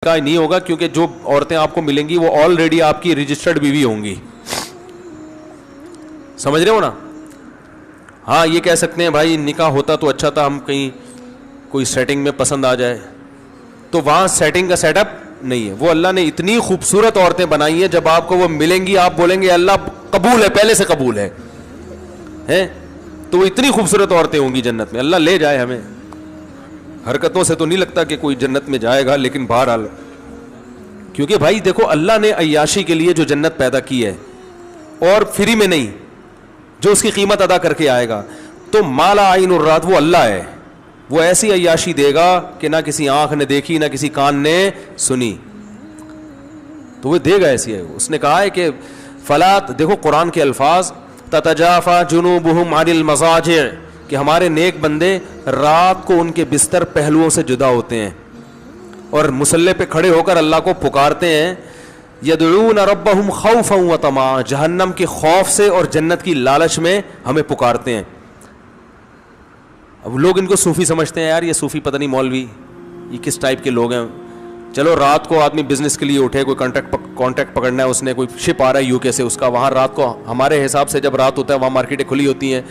نکاح نہیں ہوگا, کیونکہ جو عورتیں آپ کو ملیں گی وہ آلریڈی آپ کی رجسٹرڈ بیوی ہوں گی. سمجھ رہے ہو نا؟ ہاں یہ کہہ سکتے ہیں بھائی نکاح ہوتا تو اچھا تھا, ہم کہیں کوئی سیٹنگ میں پسند آ جائے, تو وہاں سیٹنگ کا سیٹ اپ نہیں ہے. وہ اللہ نے اتنی خوبصورت عورتیں بنائی ہیں, جب آپ کو وہ ملیں گی آپ بولیں گے اللہ قبول ہے, پہلے سے قبول ہے, تو وہ اتنی خوبصورت عورتیں ہوں گی جنت میں. اللہ لے جائے ہمیں. حرکتوں سے تو نہیں لگتا کہ کوئی جنت میں جائے گا, لیکن بہرحال کیونکہ بھائی دیکھو اللہ نے عیاشی کے لیے جو جنت پیدا کی ہے, اور فری میں نہیں, جو اس کی قیمت ادا کر کے آئے گا, تو مالا عین الرات وہ اللہ ہے, وہ ایسی عیاشی دے گا کہ نہ کسی آنکھ نے دیکھی نہ کسی کان نے سنی, تو وہ دے گا ایسی ہے. اس نے کہا ہے کہ فلات, دیکھو قرآن کے الفاظ, تتجافا جنوبہم عن المضاجع, کہ ہمارے نیک بندے رات کو ان کے بستر پہلوؤں سے جدا ہوتے ہیں اور مصلی پہ کھڑے ہو کر اللہ کو پکارتے ہیں. یدعون ربہم خوفا وطمعا, جہنم کے خوف سے اور جنت کی لالچ میں ہمیں پکارتے ہیں. اب لوگ ان کو صوفی سمجھتے ہیں, یار یہ صوفی پتہ نہیں مولوی یہ کس ٹائپ کے لوگ ہیں. چلو رات کو آدمی بزنس کے لیے اٹھے, کوئی کانٹیکٹ پکڑنا ہے, اس نے کوئی شپ آ رہا ہے یو کے سے, اس کا وہاں رات کو, ہمارے حساب سے جب رات ہوتا ہے وہاں مارکیٹیں کھلی ہوتی ہیں,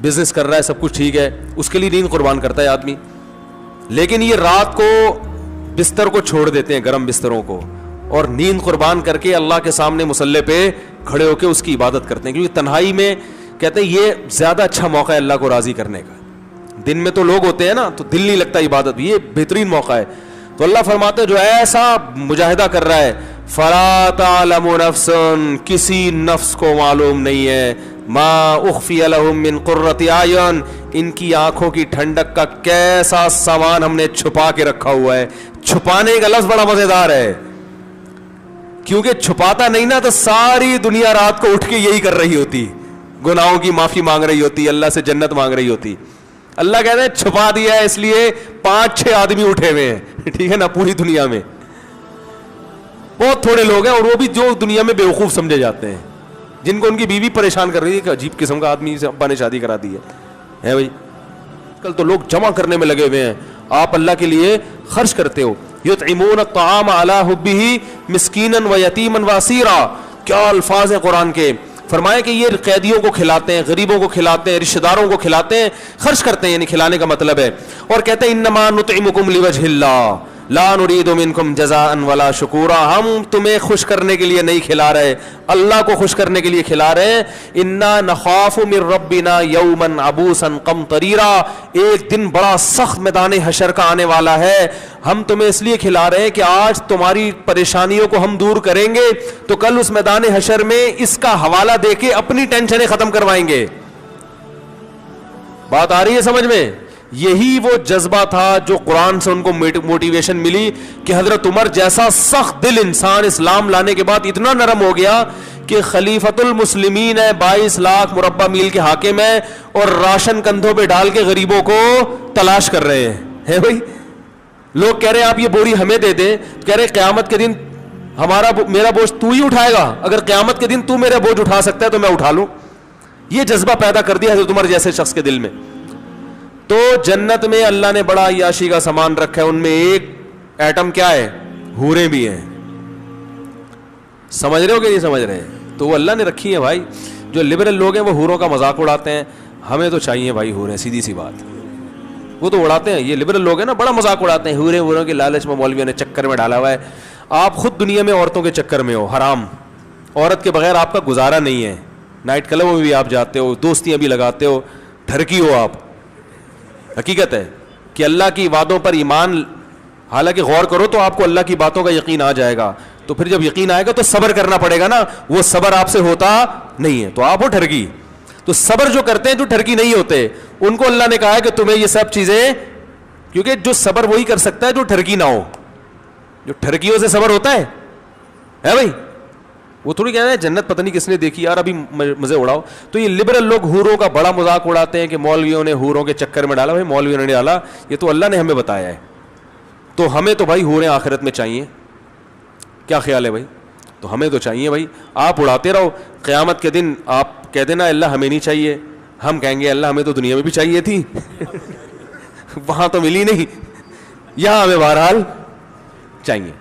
بزنس کر رہا ہے, سب کچھ ٹھیک ہے, اس کے لیے نیند قربان کرتا ہے آدمی. لیکن یہ رات کو بستر کو چھوڑ دیتے ہیں, گرم بستروں کو, اور نیند قربان کر کے اللہ کے سامنے مصلی پہ کھڑے ہو کے اس کی عبادت کرتے ہیں, کیونکہ تنہائی میں کہتے ہیں یہ زیادہ اچھا موقع ہے اللہ کو راضی کرنے کا. دن میں تو لوگ ہوتے ہیں نا تو دل نہیں لگتا عبادت, یہ بہترین موقع ہے. تو اللہ فرماتے ہیں جو ایسا مجاہدہ کر رہا ہے, فلا تعلم نفس, کسی نفس کو معلوم نہیں ہے, ما اخفی لهم من قرۃ اعین, ان کی آنکھوں کی ٹھنڈک کا کیسا سامان ہم نے چھپا کے رکھا ہوا ہے. چھپانے کا لفظ بڑا مزیدار ہے, کیونکہ چھپاتا نہیں نا تو ساری دنیا رات کو اٹھ کے یہی کر رہی ہوتی, گناہوں کی معافی مانگ رہی ہوتی, اللہ سے جنت مانگ رہی ہوتی. اللہ کہتے ہیں چھپا دیا ہے, اس لیے 5-6 آدمی اٹھے ہوئے ہیں, ٹھیک ہے نا, پوری دنیا میں بہت تھوڑے لوگ ہیں, اور وہ بھی جو دنیا میں بیوقوف سمجھے جاتے ہیں, جن کو ان کی بیوی پریشان کر رہی ہے کہ عجیب قسم کا آدمی سے ابا نے شادی کرا دی ہے بھائی. کل تو لوگ جمع کرنے میں لگے ہوئے ہیں, آپ اللہ کے لیے خرچ کرتے ہو. یطعمون الطعام علی حبہ مسکینا ویتیما واسیرا, کیا الفاظ ہیں قرآن کے. فرمایا کہ یہ قیدیوں کو کھلاتے ہیں, غریبوں کو کھلاتے ہیں, رشتہ داروں کو کھلاتے ہیں, خرچ کرتے ہیں, یعنی کھلانے کا مطلب ہے. اور کہتے ہیں انما نطعمکم لوجہ اللہ لا نرید منکم جزاء ولا شکورا, ہم تمہیں خوش کرنے کے لیے نہیں کھلا رہے, اللہ کو خوش کرنے کے لیے کھلا رہے ہیں. انا نخاف من ربنا یوما عبوسا قمطریرا, ایک دن بڑا سخت میدان حشر کا آنے والا ہے, ہم تمہیں اس لیے کھلا رہے ہیں کہ آج تمہاری پریشانیوں کو ہم دور کریں گے, تو کل اس میدان حشر میں اس کا حوالہ دے کے اپنی ٹینشنیں ختم کروائیں گے. بات آ رہی ہے سمجھ میں؟ یہی وہ جذبہ تھا جو قرآن سے ان کو موٹیویشن ملی کہ حضرت عمر جیسا سخت دل انسان اسلام لانے کے بعد اتنا نرم ہو گیا کہ خلیفۃ المسلمین ہے, 22 لاکھ مربع میل کے حاکم ہیں, اور راشن کندھوں پہ ڈال کے غریبوں کو تلاش کر رہے ہیں بھائی. لوگ کہہ رہے ہیں آپ یہ بوری ہمیں دے دیں, کہہ رہے قیامت کے دن میرا بوجھ تو ہی اٹھائے گا, اگر قیامت کے دن تو میرا بوجھ اٹھا سکتا ہے تو میں اٹھا لوں. یہ جذبہ پیدا کر دیا حضرت عمر جیسے شخص کے دل میں. تو جنت میں اللہ نے بڑا عیاشی کا سامان رکھا ہے, ان میں ایک ایٹم کیا ہے, حوریں بھی ہیں. سمجھ رہے ہو کہ نہیں سمجھ رہے؟ تو وہ اللہ نے رکھی ہیں بھائی. جو لبرل لوگ ہیں وہ حوروں کا مذاق اڑاتے ہیں, ہمیں تو چاہیے بھائی حوریں, سیدھی سی بات. وہ تو اڑاتے ہیں, یہ لبرل لوگ ہیں نا, بڑا مذاق اڑاتے ہیں, حوروں کے لالچ میں مولویوں نے چکر میں ڈالا ہوا ہے. آپ خود دنیا میں عورتوں کے چکر میں ہو, حرام. عورت کے بغیر آپ کا گزارا نہیں ہے, نائٹ کلبوں میں بھی آپ جاتے ہو, دوستیاں بھی لگاتے ہو, ٹھرکی ہو آپ. حقیقت ہے کہ اللہ کی وعدوں پر ایمان, حالانکہ غور کرو تو آپ کو اللہ کی باتوں کا یقین آ جائے گا, تو پھر جب یقین آئے گا تو صبر کرنا پڑے گا نا, وہ صبر آپ سے ہوتا نہیں ہے, تو آپ ہو ٹھرکی. تو صبر جو کرتے ہیں جو ٹھرکی نہیں ہوتے, ان کو اللہ نے کہا ہے کہ تمہیں یہ سب چیزیں, کیونکہ جو صبر وہی کر سکتا ہے جو ٹھرکی نہ ہو. جو ٹھرکیوں سے صبر ہوتا ہے بھائی, وہ تھوڑی کہنا ہے جنت پتہ نہیں کس نے دیکھی یار, ابھی مزے اڑاؤ. تو یہ لبرل لوگ حوروں کا بڑا مذاق اڑاتے ہیں کہ مولویوں نے حوروں کے چکر میں ڈالا. بھائی مولویوں نے ڈالا, یہ تو اللہ نے ہمیں بتایا ہے. تو ہمیں تو بھائی حوریں آخرت میں چاہیے. کیا خیال ہے بھائی؟ تو ہمیں تو چاہیے بھائی. آپ اڑاتے رہو, قیامت کے دن آپ کہہ دینا اللہ ہمیں نہیں چاہیے, ہم کہیں گے اللہ ہمیں تو دنیا میں بھی چاہیے تھی وہاں تو ملی نہیں, یہاں ہمیں بہرحال چاہیے.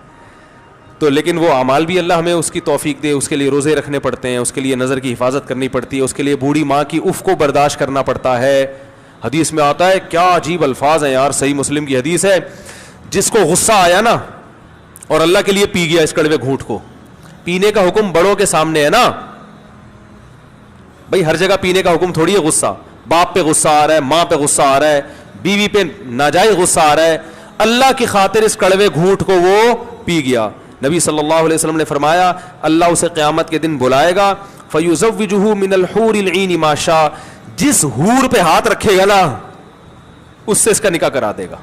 تو لیکن وہ اعمال بھی اللہ ہمیں اس کی توفیق دے, اس کے لیے روزے رکھنے پڑتے ہیں, اس کے لیے نظر کی حفاظت کرنی پڑتی ہے, اس کے لیے بوڑھی ماں کی اف کو برداشت کرنا پڑتا ہے. حدیث میں آتا ہے, کیا عجیب الفاظ ہیں یار, صحیح مسلم کی حدیث ہے, جس کو غصہ آیا نا اور اللہ کے لیے پی گیا اس کڑوے گھونٹ کو, پینے کا حکم بڑوں کے سامنے ہے نا بھائی, ہر جگہ پینے کا حکم تھوڑی ہے غصہ. باپ پہ غصہ آ رہا ہے, ماں پہ غصہ آ رہا ہے, بیوی پہ ناجائز غصہ آ رہا ہے, اللہ کی خاطر اس کڑوے گھونٹ کو وہ پی گیا. نبی صلی اللہ علیہ وسلم نے فرمایا, اللہ اسے قیامت کے دن بلائے گا, فَيُزَوِّجُهُ مِنَ الْحُورِ الْعِينِ مَا شَاءَ, جس حور پہ ہاتھ رکھے گا نا اس سے اس کا نکاح کرا دے گا.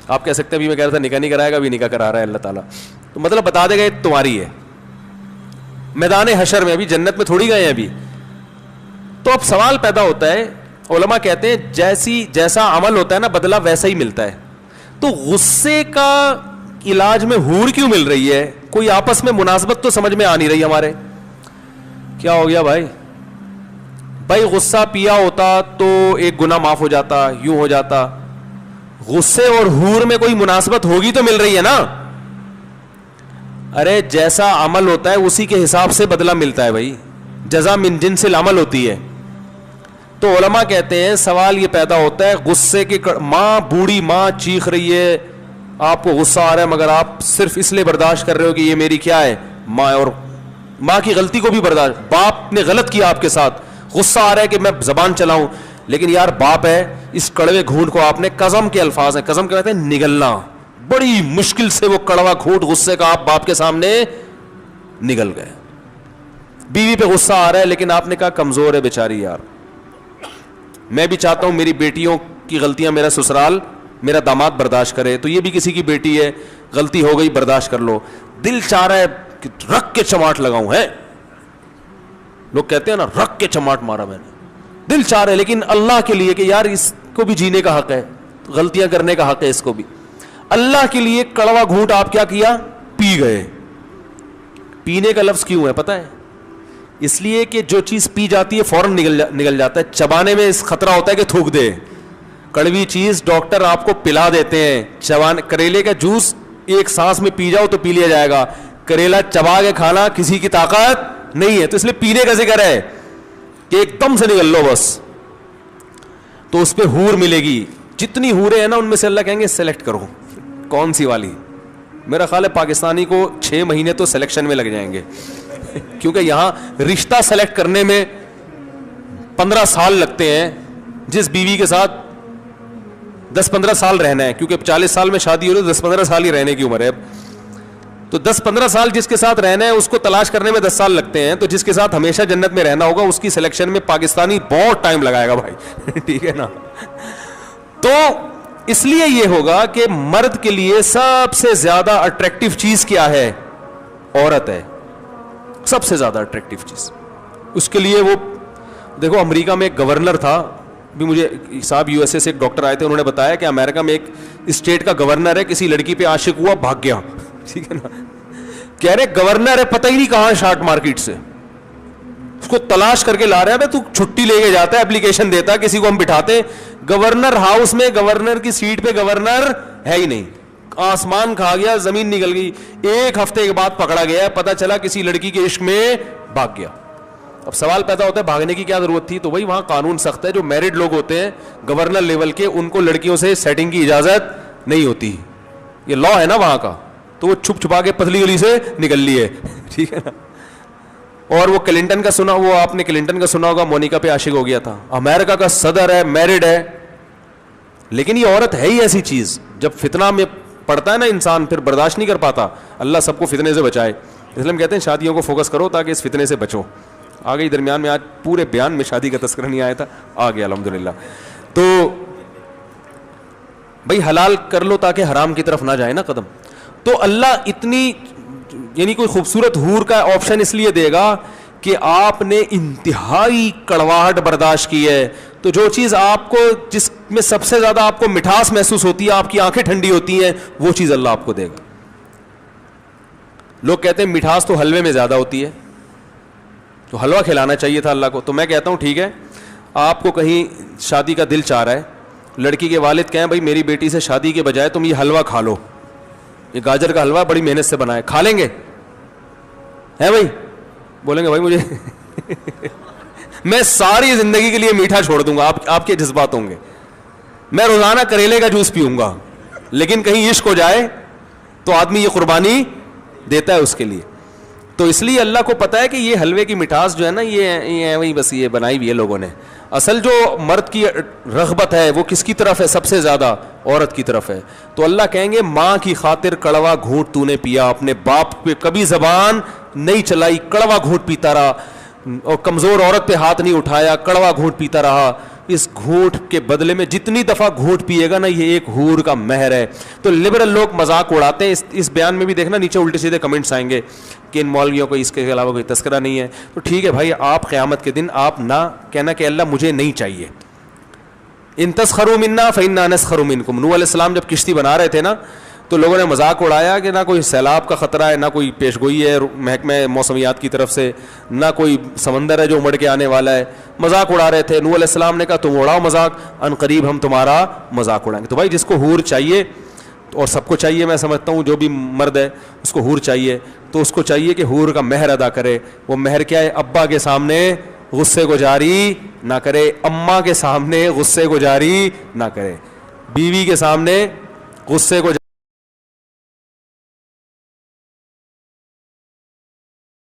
آپ کہہ سکتے ہیں میں کہہ رہا تھا نکاح نہیں کرائے گا, ابھی نکاح کرا رہا ہے اللہ تعالیٰ, تو مطلب بتا دے گا یہ تمہاری ہے. میدان حشر میں, ابھی جنت میں تھوڑی گئے ہیں ابھی. تو اب سوال پیدا ہوتا ہے, علماء کہتے ہیں جیسا عمل ہوتا ہے نا بدلہ ویسا ہی ملتا ہے. تو غصے کا علاج میں حور کیوں مل رہی ہے؟ کوئی آپس میں مناسبت تو سمجھ میں آ نہیں رہی ہمارے. کیا ہو گیا بھائی غصہ پیا ہوتا تو ایک گناہ معاف ہو جاتا, یوں ہو جاتا. غصے اور حور میں کوئی مناسبت ہوگی تو مل رہی ہے نا. ارے جیسا عمل ہوتا ہے اسی کے حساب سے بدلہ ملتا ہے بھائی, جزا من جنس العمل ہوتی ہے. تو علماء کہتے ہیں سوال یہ پیدا ہوتا ہے, غصے کی ماں, بوڑھی ماں چیخ رہی ہے, آپ کو غصہ آ رہا ہے مگر آپ صرف اس لیے برداشت کر رہے ہو کہ یہ میری کیا ہے ماں, اور ماں کی غلطی کو بھی برداشت, باپ نے غلط کیا آپ کے ساتھ, غصہ آ رہا ہے کہ میں زبان چلاؤں, لیکن یار باپ ہے, اس کڑوے گھونٹ کو آپ نے, قسم کے الفاظ ہیں, قسم کہتے ہیں نگلنا, بڑی مشکل سے وہ کڑوا گھونٹ غصے کا آپ باپ کے سامنے نگل گئے. بیوی پہ غصہ آ رہا ہے لیکن آپ نے کہا کمزور ہے بیچاری یار, میں بھی چاہتا ہوں میری بیٹیوں کی غلطیاں میرا سسرال, میرا داماد برداشت کرے, تو یہ بھی کسی کی بیٹی ہے, غلطی ہو گئی برداشت کر لو. دل چاہ رہا ہے کہ رکھ کے چماٹ لگاؤں, ہے لوگ کہتے ہیں نا رکھ کے چماٹ مارا میں نے, دل چاہ رہا ہے, لیکن اللہ کے لیے کہ یار اس کو بھی جینے کا حق ہے, غلطیاں کرنے کا حق ہے اس کو بھی, اللہ کے لیے کڑوا گھونٹ آپ کیا کیا, پی گئے. پینے کا لفظ کیوں ہے پتہ ہے؟ اس لیے کہ جو چیز پی جاتی ہے فوراً نگل جاتا ہے, چبانے میں اس خطرہ ہوتا ہے کہ تھوک دے. کڑوی چیز ڈاکٹر آپ کو پلا دیتے ہیں, کریلے کا جوس ایک سانس میں پی جاؤ تو پی لیا جائے گا, کریلا چبا کے کھانا کسی کی طاقت نہیں ہے, تو اس لیے پینے کا ذکر ہے کہ ایک دم سے نگل لو بس. تو اس پہ حور ملے گی, جتنی حوریں ہیں نا ان میں سے اللہ کہیں گے سلیکٹ کرو کون سی والی. میرا خیال ہے پاکستانی کو 6 مہینے تو سلیکشن میں لگ جائیں گے کیونکہ یہاں رشتہ سلیکٹ کرنے میں 15 سال لگتے ہیں, جس بیوی کے ساتھ 10-15 سال رہنا ہے, کیونکہ 40 سال میں شادی ہو رہی ہے, 10-15 سال ہی رہنے کی عمر ہے اب, تو 10-15 سال جس کے ساتھ رہنا ہے اس کو تلاش کرنے میں 10 سال لگتے ہیں, تو جس کے ساتھ ہمیشہ جنت میں رہنا ہوگا اس کی سلیکشن میں پاکستانی بہت ٹائم لگائے گا بھائی ٹھیک ہے نا. تو اس لیے یہ ہوگا کہ مرد کے لیے سب سے زیادہ اٹریکٹیو چیز کیا ہے, عورت ہے, سب سے زیادہ اٹریکٹیو چیز. اس کے لیے وہ دیکھو امریکہ میں ایک گورنر تھا, بھی مجھے صاحب یو ایس اے سے ایک ڈاکٹر آئے تھے, انہوں نے بتایا کہ امریکہ میں ایک اسٹیٹ کا گورنر ہے, کسی لڑکی پہ عاشق ہوا بھاگ گیا, ٹھیک ہے نا, کہہ رہے گورنر ہے پتہ ہی نہیں کہاں شارٹ مارکیٹ سے, اس کو تلاش کر کے لا رہے ہیں, تو چھٹی لے کے جاتا ہے, اپلیکیشن دیتا ہے, کسی کو ہم بٹھاتے, گورنر ہاؤس میں گورنر کی سیٹ پہ گورنر ہے ہی نہیں, آسمان کھا گیا, زمین نکل گئی. 1 ہفتے کے بعد پکڑا گیا, پتا چلا کسی لڑکی کے عشق میں بھاگ گیا. اب سوال پیدا ہوتا ہے بھاگنے کی کیا ضرورت تھی؟ تو وہی وہاں قانون سخت ہے, جو میرڈ لوگ ہوتے ہیں گورنر لیول کے, ان کو لڑکیوں سے سیٹنگ کی اجازت نہیں ہوتی, یہ لا ہے نا وہاں کا, تو وہ چھپ چھپا کے پتلی گلی سے نکل لی ہے, ٹھیک ہے نا. اور وہ کلنٹن کا سنا, وہ آپ نے کلنٹن کا سنا ہوگا, مونیکا پہ عاشق ہو گیا تھا, امریکہ کا صدر ہے, میرڈ ہے, لیکن یہ عورت ہے ہی ایسی چیز, جب فتنہ میں پڑتا ہے نا انسان پھر برداشت نہیں کر پاتا. اللہ سب کو فتنے سے بچائے, اس لیے ہم کہتے ہیں شادیوں کو فوکس کرو تاکہ اس فتنے سے بچو. آ گئی درمیان میں, آج پورے بیان میں شادی کا تذکرہ نہیں آیا تھا, آ گیا الحمدللہ. تو بھائی حلال کر لو تاکہ حرام کی طرف نہ جائے نا قدم. تو اللہ اتنی یعنی کوئی خوبصورت حور کا آپشن اس لیے دے گا کہ آپ نے انتہائی کڑواہٹ برداشت کی ہے, تو جو چیز آپ کو, جس میں سب سے زیادہ آپ کو مٹھاس محسوس ہوتی ہے, آپ کی آنکھیں ٹھنڈی ہوتی ہیں, وہ چیز اللہ آپ کو دے گا. لوگ کہتے ہیں مٹھاس تو حلوے میں زیادہ ہوتی ہے, تو حلوہ کھلانا چاہیے تھا اللہ کو. تو میں کہتا ہوں ٹھیک ہے, آپ کو کہیں شادی کا دل چاہ رہا ہے, لڑکی کے والد کہیں بھائی میری بیٹی سے شادی کے بجائے تم یہ حلوہ کھا لو, یہ گاجر کا حلوہ بڑی محنت سے بنا ہے, کھا لیں گے؟ ہے بھائی؟ بولیں گے بھائی مجھے میں ساری زندگی کے لیے میٹھا چھوڑ دوں گا, آپ کے جذبات ہوں گے. میں روزانہ کریلے کا جوس پیوں گا, لیکن کہیں عشق ہو جائے تو آدمی یہ قربانی دیتا ہے اس کے لیے. تو اس لیے اللہ کو پتا ہے کہ یہ حلوے کی مٹھاس جو ہے نا, یہ وہی بس یہ بنائی ہوئی ہے لوگوں نے. اصل جو مرد کی رغبت ہے وہ کس کی طرف ہے؟ سب سے زیادہ عورت کی طرف ہے. تو اللہ کہیں گے ماں کی خاطر کڑوا گھونٹ تو نے پیا, اپنے باپ پہ کبھی زبان نہیں چلائی, کڑوا گھونٹ پیتا رہا, اور کمزور عورت پہ ہاتھ نہیں اٹھایا, کڑوا گھونٹ پیتا رہا. اس گھونٹ کے بدلے میں جتنی دفعہ گھونٹ پیے گا نا, یہ ایک حور کا مہر ہے. تو لبرل لوگ مذاق اڑاتے ہیں. اس بیان میں بھی دیکھنا نیچے الٹے سیدھے کمنٹس آئیں گے کہ ان مولویوں کو اس کے علاوہ کوئی تذکرہ نہیں ہے. تو ٹھیک ہے بھائی, آپ قیامت کے دن آپ نہ کہنا کہ اللہ مجھے نہیں چاہیے. ان تسخروا منا فإنا نسخر منکم. نوح علیہ السلام جب کشتی بنا رہے تھے نا, تو لوگوں نے مذاق اڑایا کہ نہ کوئی سیلاب کا خطرہ ہے, نہ کوئی پیشگوئی ہے محکمہ موسمیات کی طرف سے, نہ کوئی سمندر ہے جو امڑ کے آنے والا ہے. مذاق اڑا رہے تھے. نوح علیہ السلام نے کہا تم اڑاؤ مذاق, ان قریب ہم تمہارا مذاق اڑائیں گے. تو بھائی جس کو حور چاہیے, اور سب کو چاہیے, میں سمجھتا ہوں جو بھی مرد ہے اس کو حور چاہیے, تو اس کو چاہیے کہ حور کا مہر ادا کرے. وہ مہر کیا ہے؟ ابا کے سامنے غصے کو جاری نہ کرے, اماں کے سامنے غصے کو جاری نہ کرے, بیوی کے سامنے غصے کو